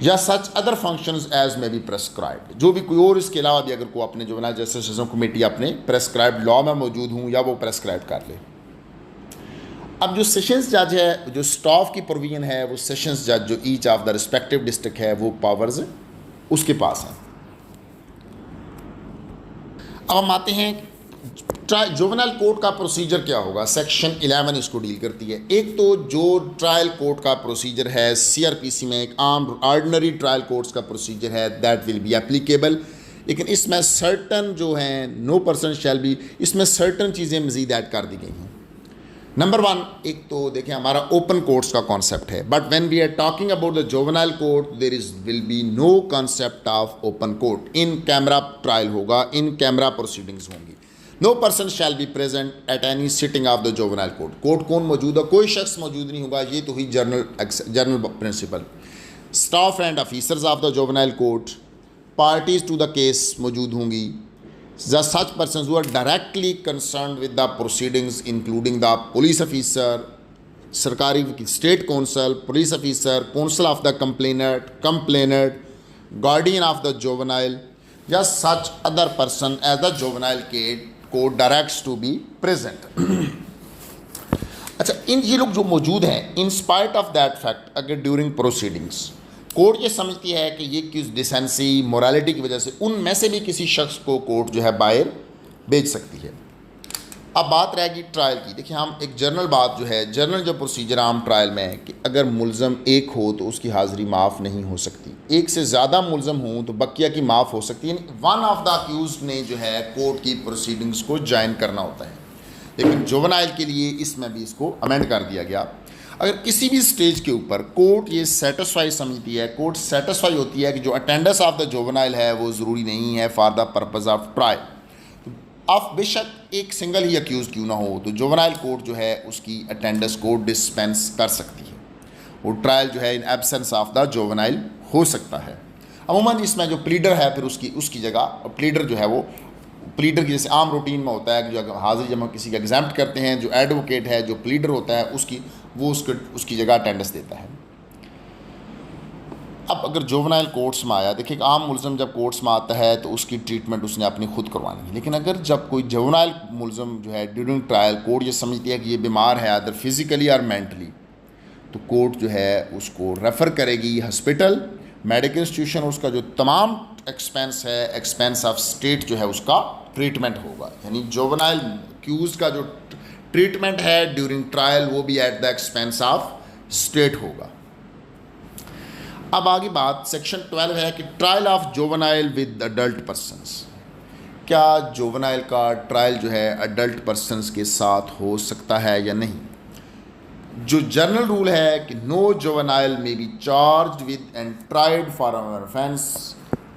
A: या सच अदर फंक्शंस एज में बी प्रेस्क्राइब्ड, जो भी कोई और इसके अलावा भी अगर को अपने जुवेनाइल जस्टिस सिस्टम कमेटी अपने प्रेस्क्राइब्ड लॉ में मौजूद हूँ या वो प्रेस्क्राइब कर ले। अब जो सेशंस जज है, जो स्टाफ की प्रोविजन है, वो सेशंस जज जो each of the respective district है वो पावर्स उसके पास हैं। अब हम आते हैं जुवेनाइल कोर्ट का प्रोसीजर क्या होगा। सेक्शन 11 इसको डील करती है। एक तो जो ट्रायल कोर्ट का प्रोसीजर है CRPC में एक आम ऑर्डिनरी ट्रायल कोर्ट्स का प्रोसीजर है, दैट विल बी एप्लीकेबल, लेकिन इसमें सर्टन जो हैं नो पर्सन शैल बी, इसमें सर्टन चीज़ें मज़ीद ऐड कर दी गई हैं। नंबर 1, एक तो देखें हमारा ओपन कोर्ट्स का कॉन्सेप्ट है, but when we are talking about the juvenile court there is will be no concept of open court. In camera trial होगा, इन कैमरा प्रोसीडिंग्स होंगी। No person shall be present at any sitting of the juvenile court. Court कौन मौजूद है? कोई शख्स मौजूद नहीं होगा, ये तो हुई general principle. Staff and officers of the juvenile court, parties to the case मौजूद होंगी। Such persons who are directly concerned with the proceedings including the police officer, सरकारी state counsel, police officer, counsel of the complainant, guardian of the juvenile या such other person as the juvenile court directs to be present। अच्छा, इन ये लोग जो मौजूद हैं, in spite of that fact अगर during proceedings court ये समझती है कि ये किस डिसेंसी मोरालिटी की वजह से उनमें से भी किसी शख्स को कोर्ट जो है बाहर भेज सकती है। अब बात रहेगी ट्रायल की। देखिए, हम एक जनरल बात जो है, जनरल जो प्रोसीजर आम ट्रायल में है कि अगर मुलज़म एक हो तो उसकी हाज़िरी माफ़ नहीं हो सकती, एक से ज़्यादा मुलज़म हो तो बकिया की माफ़ हो सकती है। वन ऑफ द अक्यूज्ड ने जो है कोर्ट की प्रोसीडिंग्स को ज्वाइन करना होता है, लेकिन जुवेनाइल के लिए इसमें भी इसको अमेंड कर दिया गया। अगर किसी भी स्टेज के ऊपर कोर्ट ये सेटिस्फाई समझती है, कोर्ट सेटिस्फाई होती है कि जो अटेंडेंस ऑफ द जुवेनाइल है वो ज़रूरी नहीं है for the purpose of trial, अब बेशक एक सिंगल ही अक्यूज़ क्यों ना हो, तो जुवेनाइल कोर्ट जो है उसकी अटेंडेंस को डिस्पेंस कर सकती है। वो ट्रायल जो है in absence of the juvenile हो सकता है। अमूमन इसमें जो प्लीडर है फिर उसकी जगह प्लीडर जो है वो प्लीडर की जैसे आम रूटीन में होता है कि जो हाजिर जब हम किसी का एग्जाम्प्ट करते हैं, जो एडवोकेट है, जो प्लीडर होता है उसकी जगह अटेंडेंस देता है। अब अगर जुवेनाइल कोर्ट्स में आया, देखिए आम मुलज़म जब कोर्ट्स में आता है तो उसकी ट्रीटमेंट उसने अपनी खुद करवानी है, लेकिन अगर जब कोई जुवेनाइल मुलज़म जो है ड्यूरिंग ट्रायल कोर्ट ये समझती है कि ये बीमार है अदर फिज़िकली और मेंटली, तो कोर्ट जो है उसको रेफ़र करेगी हॉस्पिटल, मेडिकल इंस्टीट्यूशन, उसका जो तमाम एक्सपेंस है, एक्सपेंस ऑफ स्टेट जो है उसका ट्रीटमेंट होगा। यानी जुवेनाइल अक्यूज़ का जो ट्रीटमेंट है ड्यूरिंग ट्रायल वो भी eight the expense of state होगा। अब आगे बात सेक्शन 12 है कि trial of juvenile with adult persons. क्या जुवेनाइल का ट्रायल जो है अडल्ट पर्सनस के साथ हो सकता है या नहीं। जो जनरल रूल है कि नो जुवेनाइल में B charged with and tried for an offence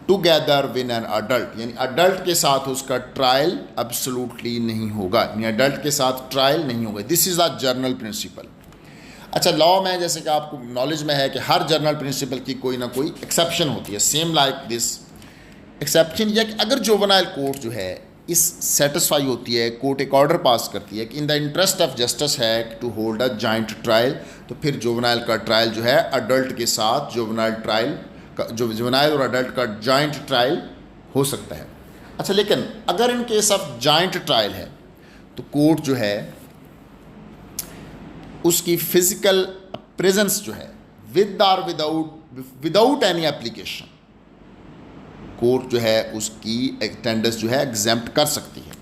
A: together with an adult, यानी अडल्ट के साथ उसका ट्रायल एब्सोल्युटली नहीं होगा, यानी अडल्ट के साथ ट्रायल नहीं होगा। This is the general principle. अच्छा, लॉ में जैसे कि आपको नॉलेज में है कि हर जनरल प्रिंसिपल की कोई ना कोई एक्सेप्शन होती है। सेम लाइक दिस एक्सेप्शन यह कि अगर जुवेनाइल कोर्ट जो है इस सेटिस्फाई होती है, कोर्ट एक ऑर्डर पास करती है कि in the interest of justice है to hold a joint trial, तो फिर जुवेनाइल का ट्रायल जो है अडल्ट के साथ जुवेनाइल ट्रायल का, जो जुवेनाइल और अडल्ट का जॉइंट ट्रायल हो सकता है। अच्छा, लेकिन अगर in case of joint trial है तो कोर्ट जो है उसकी फिजिकल प्रेजेंस जो है विद और विदाउट एनी एप्लीकेशन, कोर्ट जो है उसकी अटेंडेंस जो है एग्जेम्प्ट कर सकती है।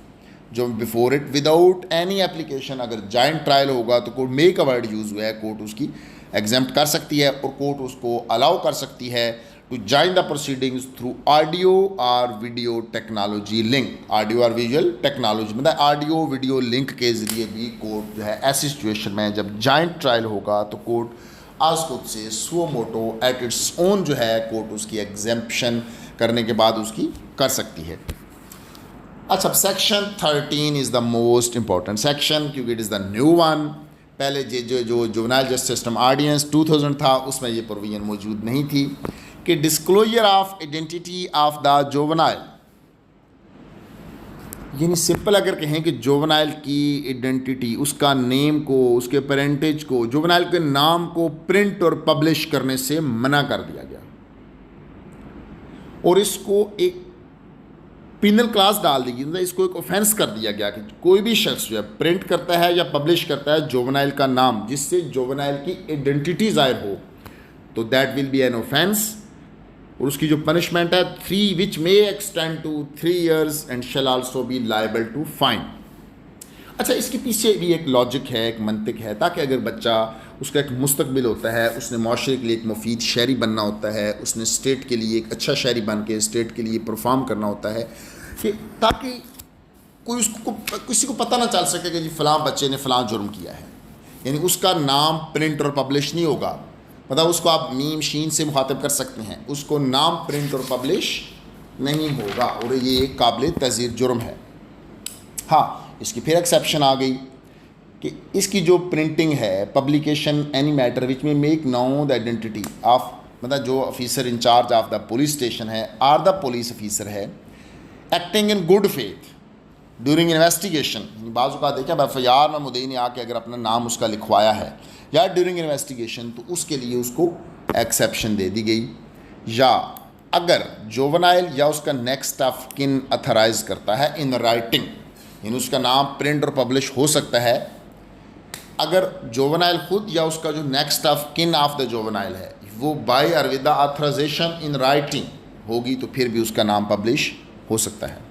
A: जो before it without any application अगर जॉइंट ट्रायल होगा तो court make a word use हुआ है, कोर्ट उसकी एग्जेम्प्ट कर सकती है और कोर्ट उसको अलाउ कर सकती है to join the proceedings through audio और वीडियो टेक्नोलॉजी लिंक। ऑडियो और विजुअल टेक्नोलॉजी मतलब ऑडियो वीडियो लिंक के ज़रिए भी कोर्ट जो है ऐसी सिचुएशन में जब जॉइंट ट्रायल होगा तो कोर्ट आज खुद से सो मोटो एट इट्स ओन जो है कोर्ट उसकी एग्जेम्पशन करने के बाद उसकी कर सकती है। अच्छा, section 13 is the most important section क्योंकि it is the new one. पहले जो जुवेनाइल जस्टिस सिस्टम ऑर्डिनेंस 2000 था उसमें ये प्रोविजन मौजूद नहीं थी कि disclosure of identity of the juvenile, यानी सिंपल अगर कहें कि जुवेनाइल की आइडेंटिटी, उसका नेम को, उसके पेरेंटेज को, जुवेनाइल के नाम को प्रिंट और पब्लिश करने से मना कर दिया गया और इसको एक पिनल क्लास डाल दी गई, मतलब इसको एक ऑफेंस कर दिया गया कि कोई भी शख्स जो है प्रिंट करता है या पब्लिश करता है जुवेनाइल का नाम जिससे जुवेनाइल की आइडेंटिटी ज़ाहिर हो तो that will be an offence और उसकी जो पनिशमेंट है 3 which may extend to 3 years and shall also be liable to fine. अच्छा, इसके पीछे भी एक लॉजिक है, एक मंतिक है ताकि अगर बच्चा उसका एक मुस्तकबिल होता है, उसने माशरे के लिए एक मुफीद शहरी बनना होता है, उसने स्टेट के लिए एक अच्छा शहरी बन के स्टेट के लिए परफॉर्म करना होता है कि ताकि कोई उसको किसी को पता ना चल सके कि जी फ़लाँ बच्चे ने फ़लाँ जुर्म किया है, यानी उसका नाम प्रिंट और पब्लिश नहीं होगा। मतलब उसको आप मीम शीन से मुखातिब कर सकते हैं, उसको नाम प्रिंट और पब्लिश नहीं होगा और ये एक काबिल तज़ीर जुर्म है। हाँ, इसकी फिर एक्सेप्शन आ गई कि इसकी जो प्रिंटिंग है, पब्लिकेशन एनी मैटर विच में make known the identity of, मतलब जो officer in-charge of the police station है और द पुलिस ऑफिसर है acting in good faith during investigation. बाज़ का देखा FIR में मुद्दई ने आके अगर अपना नाम उसका लिखवाया है या ड्यूरिंग इन्वेस्टिगेशन तो उसके लिए उसको एक्सेप्शन दे दी गई। या अगर जुवेनाइल या उसका नेक्स्ट ऑफ किन अथराइज करता है इन राइटिंग, यानी उसका नाम प्रिंट और पब्लिश हो सकता है। अगर जुवेनाइल खुद या उसका जो next of kin of the juvenile है वो बाय और with the authorisation in writing होगी तो फिर भी उसका नाम पब्लिश हो सकता है।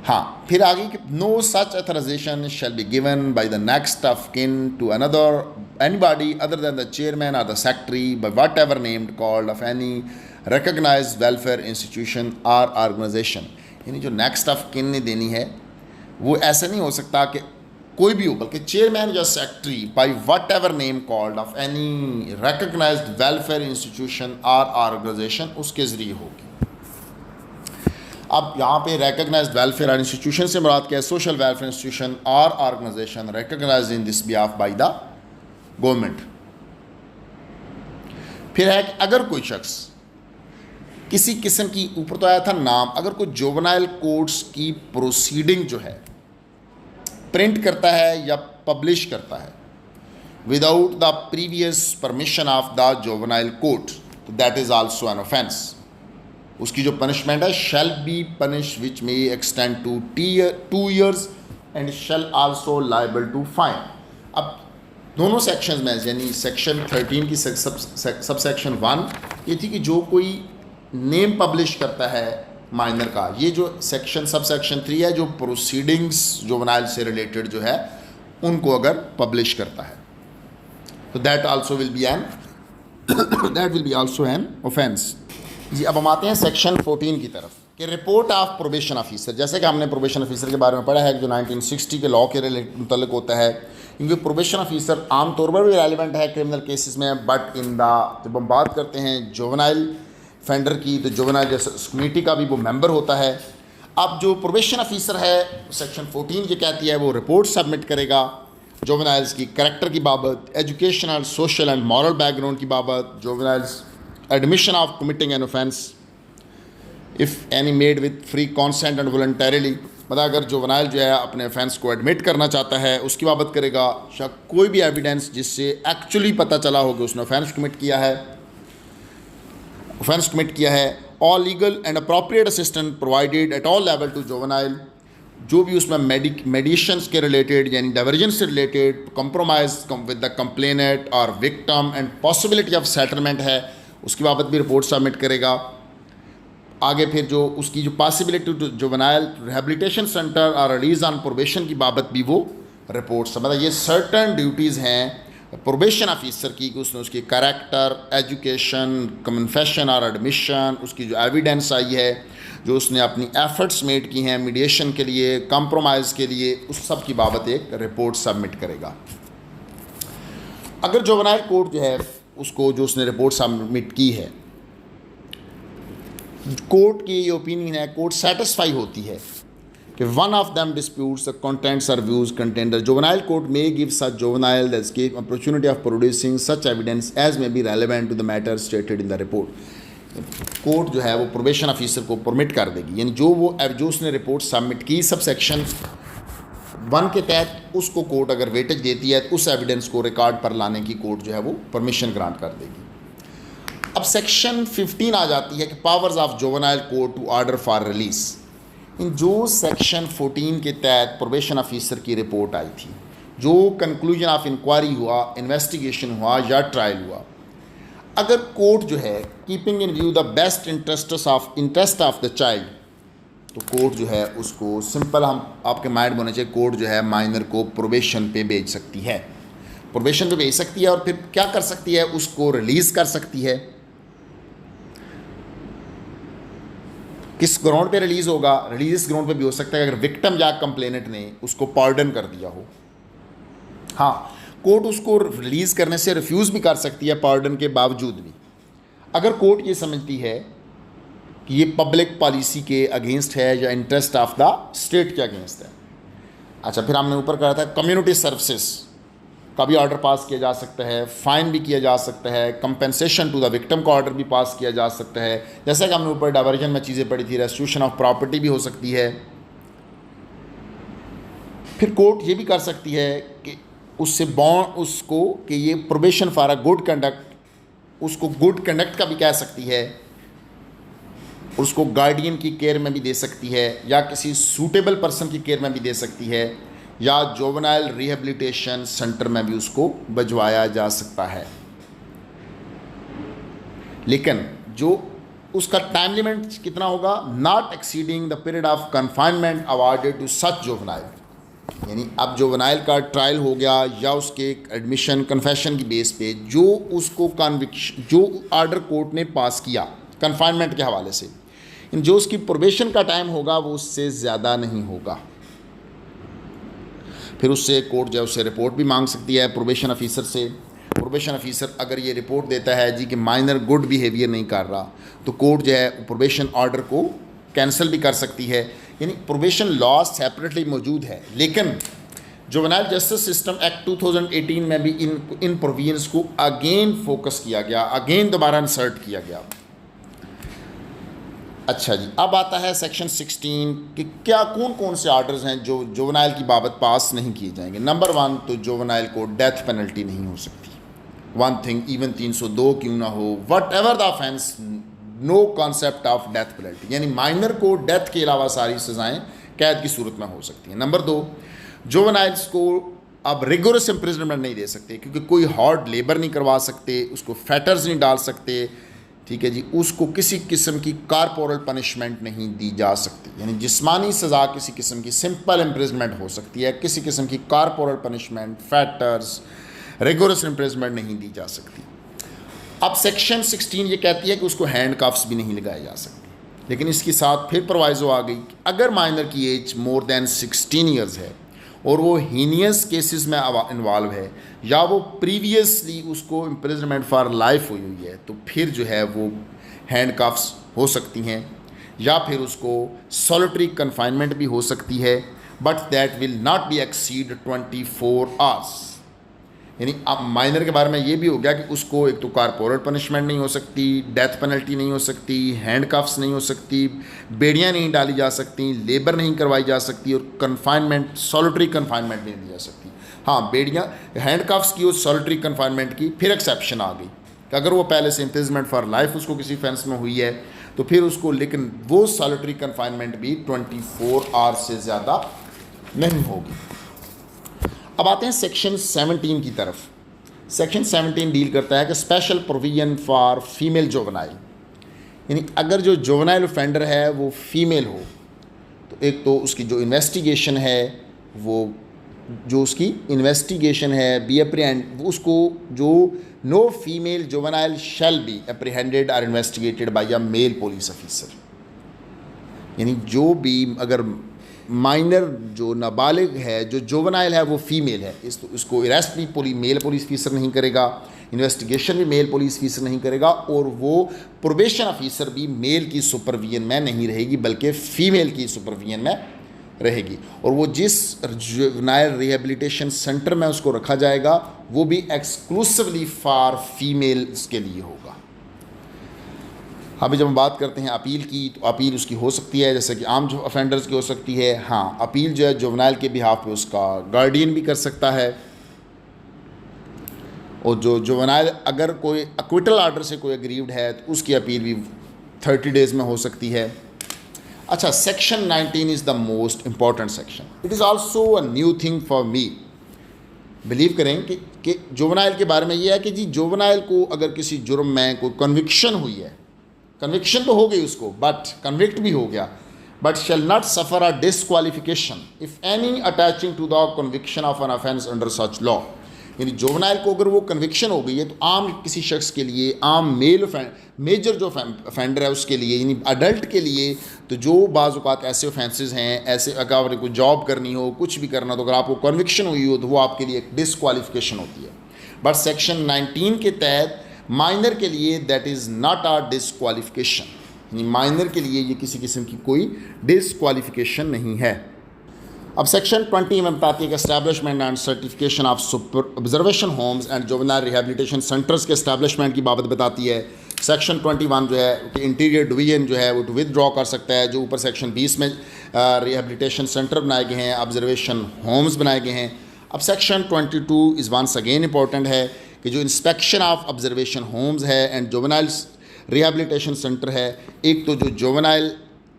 A: हाँ, फिर आगे कि no such authorisation shall be given by the next of kin to another anybody other than the chairman और the secretary by whatever named called of any recognised welfare institution और organisation. यानी जो next of किन ने देनी है वो ऐसा नहीं हो सकता कि कोई भी हो, बल्कि चेयरमैन या secretary by whatever name called of any recognised welfare institution और ऑर्गेनाइजेशन उसके ज़रिए होगी। अब यहाँ पे रिकॉग्नाइज्ड वेलफेयर इंस्टीट्यूशन से मुराद क्या है? सोशल वेलफेयर इंस्टीट्यूशन और organisation recognised in this behalf by the government. फिर है कि अगर कोई शख्स किसी किस्म की, ऊपर तो आया था नाम, अगर कोई जुवेनाइल कोर्ट्स की प्रोसीडिंग जो है प्रिंट करता है या पब्लिश करता है without the previous permission of the juvenile court तो that is also an offence. उसकी जो पनिशमेंट है शैल बी पनिश विच में extend to 2 years and shall also liable to fine. अब दोनों सेक्शंस में, यानी सेक्शन 13 की सब सेक्शन 1 ये थी कि जो कोई नेम पब्लिश करता है माइनर का। ये जो सेक्शन सब सेक्शन 3 है जो प्रोसीडिंग्स जुवेनाइल से रिलेटेड जो है उनको अगर पब्लिश करता है तो that also will be an offence. जी अब हम आते हैं सेक्शन 14 की तरफ कि रिपोर्ट ऑफ प्रोबेशन ऑफिसर। जैसे कि हमने प्रोबेशन ऑफिसर के बारे में पढ़ा है जो 1960 के लॉ के मुतल्लिक होता है, क्योंकि प्रोबेशन ऑफिसर आमतौर पर भी रेलिवेंट है क्रिमिनल केसेस में, बट जब हम बात करते हैं जुवेनाइल फेंडर की तो जुवेनाइल जस्टिस कमेटी का भी वो मेंबर होता है। अब जो प्रोबेशन ऑफिसर है सेक्शन 14 ये कहती है वो रिपोर्ट सबमिट करेगा जुवेनाइल्स की करैक्टर की बाबत, educational, social and moral background की बाबत, juveniles admission of committing an offence if any made with free consent and voluntarily, मतलब अगर जुवेनाइल जो है अपने ऑफेंस को एडमिट करना चाहता है उसकी बाबत करेगा, या कोई भी एविडेंस जिससे एक्चुअली पता चला हो कि उसने ऑफेंस कमिट किया है। All legal and appropriate assistant provided at all level to juvenile, जो भी उसमें मेडिशंस के रिलेटेड यानी डाइवर्जन से related, compromise with the complainant और victim and possibility of settlement है उसकी बाबत भी रिपोर्ट सबमिट करेगा। आगे फिर जो उसकी जो possibility to juvenile rehabilitation centre और रिलीज ऑन प्रोबेशन की बाबत भी वो रिपोर्ट्स, मतलब ये सर्टन ड्यूटीज़ हैं प्रोबेशन ऑफिसर की कि उसने उसकी करैक्टर, एजुकेशन, कन्फेशन और एडमिशन, उसकी जो एविडेंस आई है, जो उसने अपनी एफर्ट्स मेड की हैं मीडिएशन के लिए, कंप्रोमाइज़ के लिए, उस सब की बाबत एक रिपोर्ट सबमिट करेगा। अगर जुवेनाइल कोर्ट जो है उसको जो उसने रिपोर्ट सबमिट की है, कोर्ट की ये ओपिनियन है, कोर्ट सेटिस्फाई होती है कि one of them disputes the contents और views content, juvenile court may give such juvenile the escape opportunity of producing such evidence as may be relevant to the matter stated in the report. Court जो है वो probation officer को permit कर देगी, यानी जो उसने रिपोर्ट सबमिट की सब सेक्शन 1 के तहत उसको कोर्ट अगर वेटेज देती है तो उस एविडेंस को रिकॉर्ड पर लाने की कोर्ट जो है वो परमिशन ग्रांट कर देगी। अब सेक्शन 15 आ जाती है कि powers of juvenile court to order for release. In जो सेक्शन 14 के तहत प्रोबेशन ऑफिसर की रिपोर्ट आई थी, जो कंक्लूजन ऑफ इंक्वायरी हुआ, इन्वेस्टिगेशन हुआ या ट्रायल हुआ, अगर कोर्ट जो है keeping in view the best interest of the child, तो कोर्ट जो है उसको सिंपल हम आपके माइंड में होना चाहिए, कोर्ट जो है माइनर को प्रोबेशन पे भेज सकती है, प्रोबेशन पे भेज सकती है और फिर क्या कर सकती है, उसको रिलीज़ कर सकती है। किस ग्राउंड पे रिलीज़ होगा, रिलीज इस ग्राउंड पे भी हो सकता है अगर विक्टिम या कंप्लेनेंट ने उसको पार्डन कर दिया हो। हाँ, कोर्ट उसको रिलीज़ करने से रिफ्यूज़ भी कर सकती है पार्डन के बावजूद भी, अगर कोर्ट ये समझती है कि ये पब्लिक पॉलिसी के अगेंस्ट है या इंटरेस्ट ऑफ द स्टेट के अगेंस्ट है। अच्छा, फिर हमने ऊपर कहा था कम्युनिटी सर्विसेज का भी ऑर्डर पास किया जा सकता है, फाइन भी किया जा सकता है, कंपेंसेशन टू द विक्टिम का ऑर्डर भी पास किया जा सकता है। जैसा कि हमने ऊपर डाइवर्जन में चीज़ें पढ़ी थी, रेस्टिट्यूशन ऑफ प्रॉपर्टी भी हो सकती है। फिर कोर्ट ये भी कर सकती है कि उससे बॉन्ड उसको कि ये probation for a good conduct, उसको गुड कंडक्ट का भी कह सकती है, उसको गार्डियन की केयर में भी दे सकती है या किसी सूटेबल पर्सन की केयर में भी दे सकती है, या जुवेनाइल रिहेबिलिटेशन सेंटर में भी उसको भिजवाया जा सकता है। लेकिन जो उसका टाइम लिमिट कितना होगा, not exceeding the period of confinement awarded to such juvenile, यानी अब जुवेनाइल का ट्रायल हो गया या उसके एडमिशन कन्फेशन की बेस पे जो उसको कन्विक्शन जो ऑर्डर कोर्ट ने पास किया कन्फाइनमेंट के हवाले से, जो उसकी प्रोबेशन का टाइम होगा वो उससे ज़्यादा नहीं होगा। फिर उससे कोर्ट जो है उससे रिपोर्ट भी मांग सकती है प्रोबेशन ऑफिसर से। प्रोबेशन ऑफिसर अगर ये रिपोर्ट देता है जी कि माइनर गुड बिहेवियर नहीं कर रहा, तो कोर्ट जो है प्रोबेशन ऑर्डर को कैंसिल भी कर सकती है। यानी प्रोबेशन लॉ सेपरेटली मौजूद है, लेकिन जुवेनाइल जस्टिस सिस्टम एक्ट 2018 में भी इन प्रोविजंस को अगेन फोकस किया गया, अगेन दोबारा इंसर्ट किया गया। अच्छा जी, अब आता है सेक्शन 16 कि क्या कौन कौन से ऑर्डर्स हैं जो जुवेनाइल की बाबत पास नहीं किए जाएंगे। नंबर 1 तो जुवेनाइल को डेथ पेनल्टी नहीं हो सकती। वन थिंग, इवन 302 क्यों ना हो, whatever the offence, no concept of death penalty, यानी माइनर को डेथ के अलावा सारी सज़ाएँ कैद की सूरत में हो सकती हैं। नंबर 2, जुवेनाइल्स को अब रिगोरस इम्प्रिजनमेंट नहीं दे सकते, क्योंकि कोई हार्ड लेबर नहीं करवा सकते, उसको फैटर्स नहीं डाल सकते, ठीक है जी, उसको किसी किस्म की कॉर्पोरल पनिशमेंट नहीं दी जा सकती, यानी जिस्मानी सज़ा किसी किस्म की सिंपल इम्प्रिजमेंट हो सकती है, किसी किस्म की corporal punishment, factors, rigorous imprisonment नहीं दी जा सकती। अब सेक्शन 16 ये कहती है कि उसको हैंड कफ्स भी नहीं लगाए जा सकते, लेकिन इसके साथ फिर प्रोवाइजो आ गई कि अगर माइनर की एज मोर देन 16 ईयर्स है और वो हीनियस केसेस में इन्वॉल्व है या वो प्रीवियसली उसको इम्प्रिजनमेंट फॉर लाइफ हुई हुई है, तो फिर जो है वो हैंड कफ्स हो सकती हैं या फिर उसको सॉलिटरी कन्फाइनमेंट भी हो सकती है, but that will not be exceed 24 hours. यानी अब माइनर के बारे में ये भी हो गया कि उसको एक तो कॉर्पोरल पनिशमेंट नहीं हो सकती, डेथ पेनल्टी नहीं हो सकती, हैंड कफ्स नहीं हो सकती, बेड़ियाँ नहीं डाली जा सकती, लेबर नहीं करवाई जा सकती और कन्फाइनमेंट, सॉलिटरी कन्फाइनमेंट नहीं दी जा सकती। हाँ, बेड़ियाँ, हैंड कफ्स की और सॉलिटरी कन्फाइनमेंट की फिर एक्सेप्शन आ गई कि अगर वो पहले से इम्प्रिजमेंट फॉर लाइफ उसको किसी फेंस में हुई है तो फिर उसको, लेकिन वो सॉलिटरी कन्फाइनमेंट भी 24 आवर्स से ज़्यादा नहीं होगी। अब आते हैं सेक्शन 17 की तरफ। सेक्शन 17 डील करता है कि special provision for female juvenile, यानी अगर जो जोवेनाइल ऑफेंडर है वो फीमेल हो तो एक तो उसकी जो इन्वेस्टिगेशन है बी अप्रीहेंड, उसको जो no female juvenile shall be apprehended और investigated by a male police officer, यानी जो भी अगर माइनर जो नाबालिग है, जो जोवेनाइल है वो फीमेल है, इसको अरेस्ट भी मेल पुलिस ऑफिसर नहीं करेगा, इन्वेस्टिगेशन भी मेल पुलिस ऑफिसर नहीं करेगा और वो प्रोबेशन ऑफिसर भी मेल की सुपरविजन में नहीं रहेगी बल्कि फ़ीमेल की सुपरविजन में रहेगी। और वो जिस जुवेनाइल रिहेबिलिटेशन सेंटर में उसको रखा जाएगा वो भी एक्सक्लूसिवली फॉर फीमेल्स के लिए होगा। अभी जब हम बात करते हैं अपील की, तो अपील उसकी हो सकती है जैसे कि आम जो ऑफेंडर्स की हो सकती है। हाँ, अपील जो है जुवेनाइल के बिहाफ पे उसका गार्डियन भी कर सकता है और जो जुवेनाइल अगर कोई एक्विटल आर्डर से कोई अग्रीव्ड है तो उसकी अपील भी 30 डेज़ में हो सकती है। अच्छा, section 19 is the most important section. It is also a new thing for me. Believe करें कि जुवेनाइल के बारे में ये है कि जी जुवेनाइल को अगर किसी जुर्म में कोई कन्विक्शन हुई है, कन्विक्शन तो हो गई उसको, बट कन्विक्ट भी हो गया, but shall not suffer a disqualification if any attaching to the conviction of an offence under such law. यानी जुवेनाइल को अगर वो कन्विक्शन हो गई है तो आम किसी शख्स के लिए, आम मेजर जो ऑफेंडर है उसके लिए, यानी अडल्ट के लिए, तो जो बाज़ औक़ात ऐसे ऑफेंसेस हैं, ऐसे अगर आपने कोई जॉब करनी हो, कुछ भी करना, तो अगर आपको कन्विक्शन हुई हो तो वो आपके लिए एक डिसक्वालिफिकेशन होती है। बट सेक्शन 19 के तहत माइनर के लिए that is not a disqualification, यानी माइनर के लिए ये किसी किस्म की कोई डिसक्वालिफिकेशन नहीं है। अब सेक्शन 20 में बताती है कि establishment and certification of super observation homes and juvenile rehabilitation centres के एस्टैब्लिशमेंट की बाबत बताती है। सेक्शन 21 जो है कि इंटीरियर डिवीजन जो है वो विदड्रॉ कर सकता है, जो ऊपर सेक्शन 20 में रिहेबिलिटेशन सेंटर बनाए गए हैं, ऑब्जर्वेशन होम्स बनाए गए हैं। अब section 22 is once again important है कि जो इंस्पेक्शन ऑफ ऑब्जर्वेशन होम्स है एंड जुवेनाइल रिहेबिलिटेशन सेंटर है, एक तो जो जुवेनाइल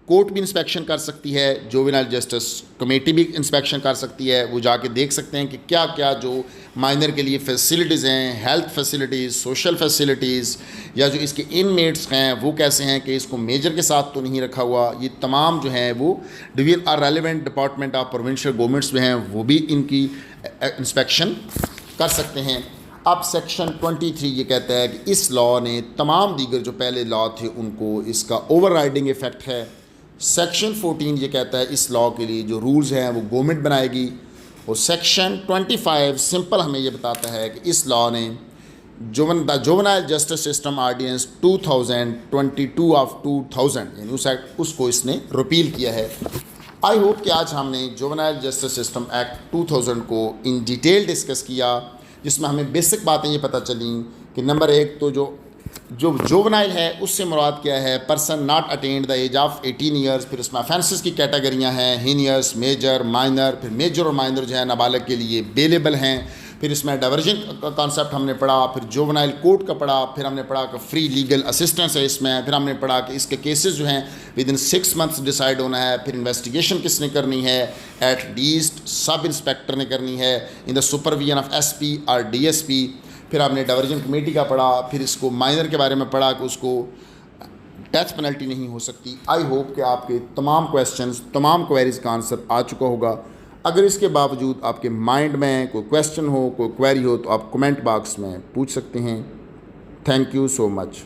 A: कोर्ट भी इंस्पेक्शन कर सकती है, जुवेनाइल जस्टिस कमेटी भी इंस्पेक्शन कर सकती है, वो जाके देख सकते हैं कि क्या क्या जो माइनर के लिए फैसिलिटीज़ हैं, हेल्थ फैसिलिटीज़, सोशल फैसिलिटीज़, या जो इसके इनमेट्स हैं वो कैसे हैं कि इसको मेजर के साथ तो नहीं रखा हुआ। ये तमाम जो हैं वो डिवीजन और relevant department of provincial governments में हैं, वो भी इनकी इंस्पेक्शन कर सकते हैं। अब सेक्शन 23 ये कहता है कि इस लॉ ने तमाम दीगर जो पहले लॉ थे उनको इसका ओवरराइडिंग इफ़ेक्ट है। सेक्शन 14 ये कहता है इस लॉ के लिए जो रूल्स हैं वो गवर्नमेंट बनाएगी। और सेक्शन 25 सिंपल हमें ये बताता है कि इस लॉ ने juvenile justice system ordinance 2022 of 2000 यानी उस एक्ट उसको इसने रिपील किया है। आई होप कि आज हमने जुवेनाइल जस्टिस सिस्टम एक्ट 2000 को इन डिटेल डिस्कस किया, जिसमें हमें बेसिक बातें ये पता चली कि नंबर 1 तो जो जुवेनाइल है उससे मुराद क्या है, person not attend the age of 18 years. फिर उसमें ऑफेंसेस की कैटेगरियाँ हैं, हीनियस, मेजर, माइनर। फिर मेजर और माइनर जो है नाबालिग के लिए बेलेबल हैं। फिर इसमें डाइवर्जन का कॉन्सेप्ट हमने पढ़ा, फिर जुवेनाइल कोर्ट का पढ़ा, फिर हमने पढ़ा कि फ्री लीगल असिस्टेंस है इसमें, फिर हमने पढ़ा कि इसके केसेस जो हैं विद इन 6 मंथ्स डिसाइड होना है। फिर इन्वेस्टिगेशन किसने करनी है, एट लीस्ट सब इंस्पेक्टर ने करनी है in the supervision of SP और DSP। फिर आपने डाइवर्जन कमेटी का पढ़ा, फिर इसको माइनर के बारे में पढ़ा कि उसको डेथ पेनल्टी नहीं हो सकती। आई होप कि आपके तमाम क्वेश्चंस, तमाम क्वेरीज़ का आंसर आ चुका होगा। अगर इसके बावजूद आपके माइंड में कोई क्वेश्चन हो, कोई क्वेरी हो, तो आप कमेंट बॉक्स में पूछ सकते हैं। Thank you so much.